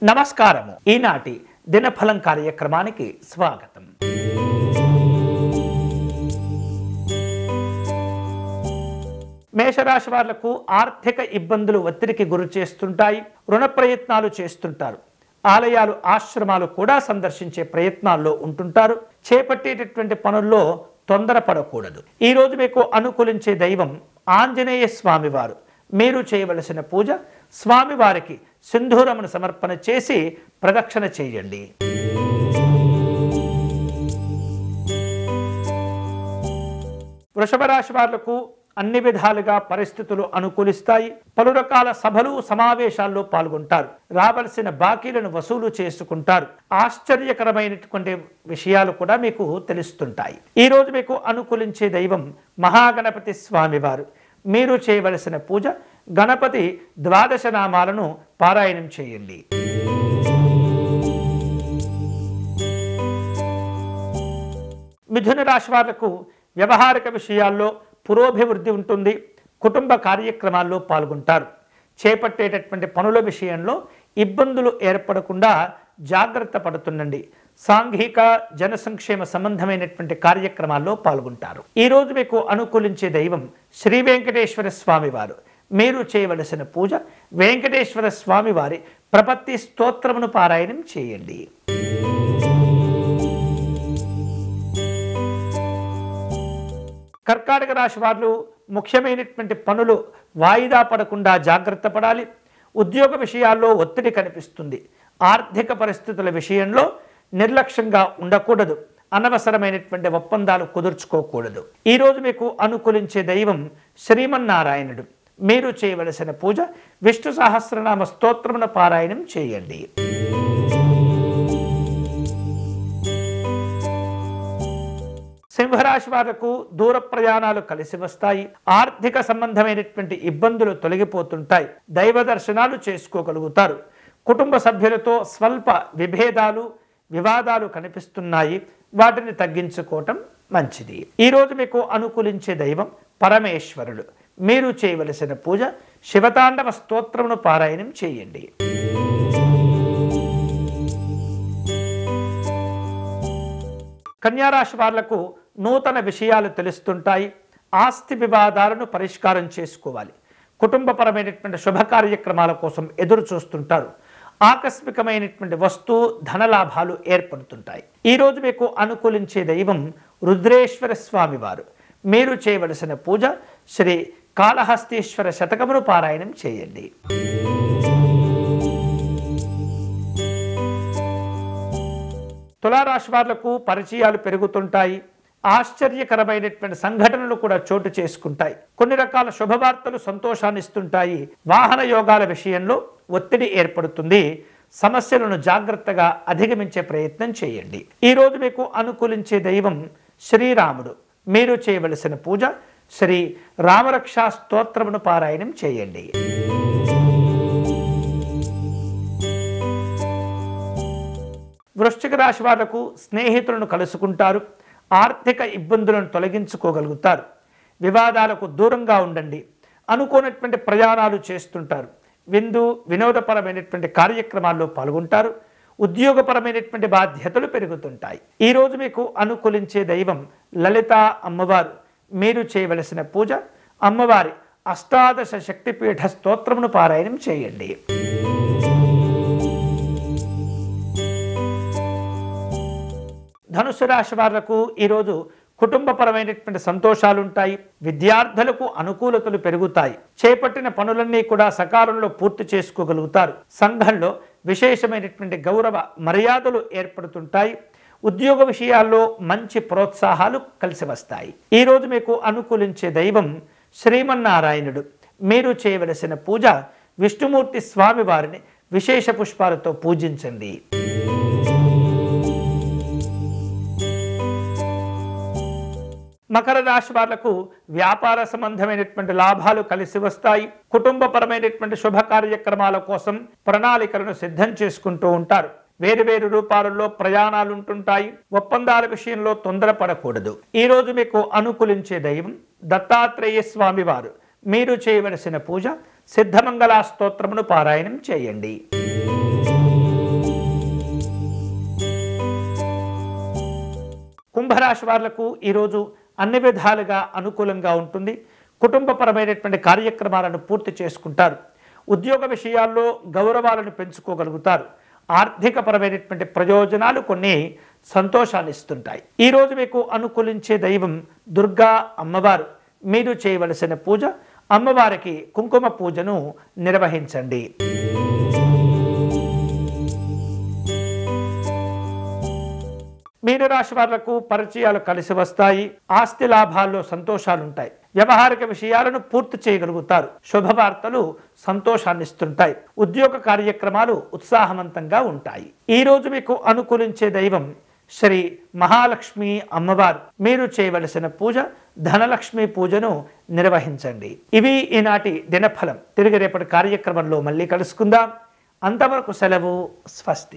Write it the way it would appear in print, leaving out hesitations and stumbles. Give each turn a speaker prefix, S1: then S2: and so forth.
S1: నమస్కారము. ఈనాటి దినఫలం కార్యక్రమానికి స్వాగతం. మేషరాశి వాళ్లకు ఆర్థిక ఇబ్బందులు ఒత్తిడికి గురి చేస్తుంటాయి. రుణ ప్రయత్నాలు చేస్తుంటారు. ఆలయాలు, ఆశ్రమాలు కూడా సందర్శించే ప్రయత్నాల్లో ఉంటుంటారు. చేపట్టేటటువంటి పనుల్లో తొందరపడకూడదు. ఈరోజు మీకు అనుకూలించే దైవం ఆంజనేయ స్వామివారు. మీరు చేయవలసిన పూజ స్వామివారికి సింధూరమును సమర్పణ చేసి ప్రదక్షిణ చేయండి. వృషభ రాశి వాళ్లకు అన్ని విధాలుగా పరిస్థితులు అనుకూలిస్తాయి. పలు రకాల సభలు, సమావేశాల్లో పాల్గొంటారు. రావలసిన బాకీలను వసూలు చేసుకుంటారు. ఆశ్చర్యకరమైనటువంటి విషయాలు కూడా మీకు తెలుస్తుంటాయి. ఈరోజు మీకు అనుకూలించే దైవం మహాగణపతి స్వామివారు. మీరు చేయవలసిన పూజ గణపతి ద్వాదశ నామాలను పారాయణం చేయండి. మిథున రాశి వాళ్లకు వ్యవహారిక విషయాల్లో పురోభివృద్ధి ఉంటుంది. కుటుంబ కార్యక్రమాల్లో పాల్గొంటారు. చేపట్టేటటువంటి పనుల విషయంలో ఇబ్బందులు ఏర్పడకుండా జాగ్రత్త పడుతుండండి. సాంఘిక జన సంక్షేమ సంబంధమైనటువంటి కార్యక్రమాల్లో పాల్గొంటారు. ఈరోజు మీకు అనుకూలించే దైవం శ్రీ వెంకటేశ్వర స్వామివారు. మీరు చేయవలసిన పూజ వెంకటేశ్వర స్వామివారి ప్రపత్తి స్తోత్రమును పారాయణం చేయండి. కర్కాటక రాశి వారు ముఖ్యమైనటువంటి పనులు వాయిదా పడకుండా జాగ్రత్త పడాలి. ఉద్యోగ విషయాల్లో ఒత్తిడి కనిపిస్తుంది. ఆర్థిక పరిస్థితుల విషయంలో నిర్లక్ష్యంగా ఉండకూడదు. అనవసరమైనటువంటి ఒప్పందాలు కుదుర్చుకోకూడదు. ఈరోజు మీకు అనుకూలించే దైవం శ్రీమన్నారాయణుడు. మీరు చేయవలసిన పూజ విష్ణు సహస్రనామ స్తోత్రమును పారాయణం చేయండి. సింహరాశి వాళ్లకు దూర ప్రయాణాలు కలిసి వస్తాయి. ఆర్థిక సంబంధమైనటువంటి ఇబ్బందులు తొలగిపోతుంటాయి. దైవ దర్శనాలు చేసుకోగలుగుతారు. కుటుంబ సభ్యులతో స్వల్ప విభేదాలు, వివాదాలు కనిపిస్తున్నాయి. వాటిని తగ్గించుకోవటం మంచిది. ఈరోజు మీకు అనుకూలించే దైవం పరమేశ్వరుడు. మీరు చేయవలసిన పూజ శివతాండవ స్తోత్రమును పారాయణం చేయండి. కన్యారాశి వాళ్లకు నూతన విషయాలు తెలుస్తుంటాయి. ఆస్తి వివాదాలను పరిష్కారం చేసుకోవాలి. కుటుంబపరమైనటువంటి శుభ కార్యక్రమాల కోసం ఎదురు చూస్తుంటారు. ఆకస్మికమైనటువంటి వస్తు ధనలాభాలు ఏర్పడుతుంటాయి. ఈరోజు మీకు అనుకూలించే దైవం రుద్రేశ్వర స్వామివారు. మీరు చేయవలసిన పూజ శ్రీ కాళహస్తీశ్వర శతకమును పారాయణం చేయండి. తులారాశి వాళ్లకు పరిచయాలు పెరుగుతుంటాయి. ఆశ్చర్యకరమైనటువంటి సంఘటనలు కూడా చోటు చేసుకుంటాయి. కొన్ని రకాల శుభవార్తలు సంతోషాన్ని ఇస్తుంటాయి. వాహన యోగాల విషయంలో ఒత్తిడి ఏర్పడుతుంది. సమస్యలను జాగ్రత్తగా అధిగమించే ప్రయత్నం చేయండి. ఈరోజు మీకు అనుకూలించే దైవం శ్రీరాముడు. మీరు చేయవలసిన పూజ శ్రీ రామరక్షా స్తోత్రమును పారాయణం చేయండి. వృశ్చిక రాశి వాళ్లకు స్నేహితులను కలుసుకుంటారు. ఆర్థిక ఇబ్బందులను తొలగించుకోగలుగుతారు. వివాదాలకు దూరంగా ఉండండి. అనుకోనటువంటి ప్రయాణాలు చేస్తుంటారు. వినోదపరమైనటువంటి కార్యక్రమాల్లో పాల్గొంటారు. ఉద్యోగపరమైనటువంటి బాధ్యతలు పెరుగుతుంటాయి. ఈరోజు మీకు అనుకూలించే దైవం లలిత అమ్మవారు. మీరు చేయవలసిన పూజ అమ్మవారి అష్టాదశ శక్తిపీఠ స్తోత్రమును పారాయణం చేయండి. ధనుసు రాశి వాళ్లకు ఈరోజు కుటుంబపరమైనటువంటి సంతోషాలు ఉంటాయి. విద్యార్థులకు అనుకూలతలు పెరుగుతాయి. చేపట్టిన పనులన్నీ కూడా సకాలంలో పూర్తి చేసుకోగలుగుతారు. సంఘంలో విశేషమైనటువంటి గౌరవ మర్యాదలు ఏర్పడుతుంటాయి. ఉద్యోగ విషయాల్లో మంచి ప్రోత్సాహాలు కలిసి వస్తాయి. ఈరోజు మీకు అనుకూలించే దైవం శ్రీమన్నారాయణుడు. మీరు చేయవలసిన పూజ విష్ణుమూర్తి స్వామివారిని విశేష పుష్పాలతో పూజించండి. మకర రాశి వాళ్లకు వ్యాపార సంబంధమైనటువంటి లాభాలు కలిసి వస్తాయి. కుటుంబపరమైనటువంటి శుభ కార్యక్రమాల కోసం ప్రణాళికలను సిద్ధం చేసుకుంటూ ఉంటారు. వేరు రూపాలలో ప్రయాణాలు ఉంటుంటాయి. ఒప్పందాల విషయంలో తొందరపడకూడదు. ఈరోజు మీకు అనుకూలించే దైవం దత్తాత్రేయ స్వామివారు. మీరు చేయవలసిన పూజ సిద్ధమంగళ స్తోత్రమును పారాయణం చేయండి. కుంభరాశి వాళ్లకు ఈరోజు అన్ని విధాలుగా అనుకూలంగా ఉంటుంది. కుటుంబపరమైనటువంటి కార్యక్రమాలను పూర్తి చేసుకుంటారు. ఉద్యోగ విషయాల్లో గౌరవాలను పెంచుకోగలుగుతారు. ఆర్థికపరమైనటువంటి ప్రయోజనాలు కొన్ని సంతోషాన్ని ఇస్తుంటాయి. ఈరోజు మీకు అనుకూలించే దైవం దుర్గా అమ్మవారు. మీరు చేయవలసిన పూజ అమ్మవారికి కుంకుమ పూజను నిర్వహించండి. మీనరాశి వాళ్లకు పరిచయాలు కలిసి వస్తాయి. ఆస్తి లాభాల్లో సంతోషాలుంటాయి. వ్యవహారిక విషయాలను పూర్తి చేయగలుగుతారు. శుభవార్తలు సంతోషాన్ని ఇస్తుంటాయి. ఉద్యోగ కార్యక్రమాలు ఉత్సాహవంతంగా ఉంటాయి. ఈరోజు మీకు అనుకూలించే దైవం శ్రీ మహాలక్ష్మి అమ్మవారు. మీరు చేయవలసిన పూజ ధనలక్ష్మి పూజను నిర్వహించండి. ఇవి ఈనాటి దినఫలం. తిరిగి రేపటి కార్యక్రమంలో మళ్ళీ కలుసుకుందాం. అంతవరకు సెలవు. స్వస్తి.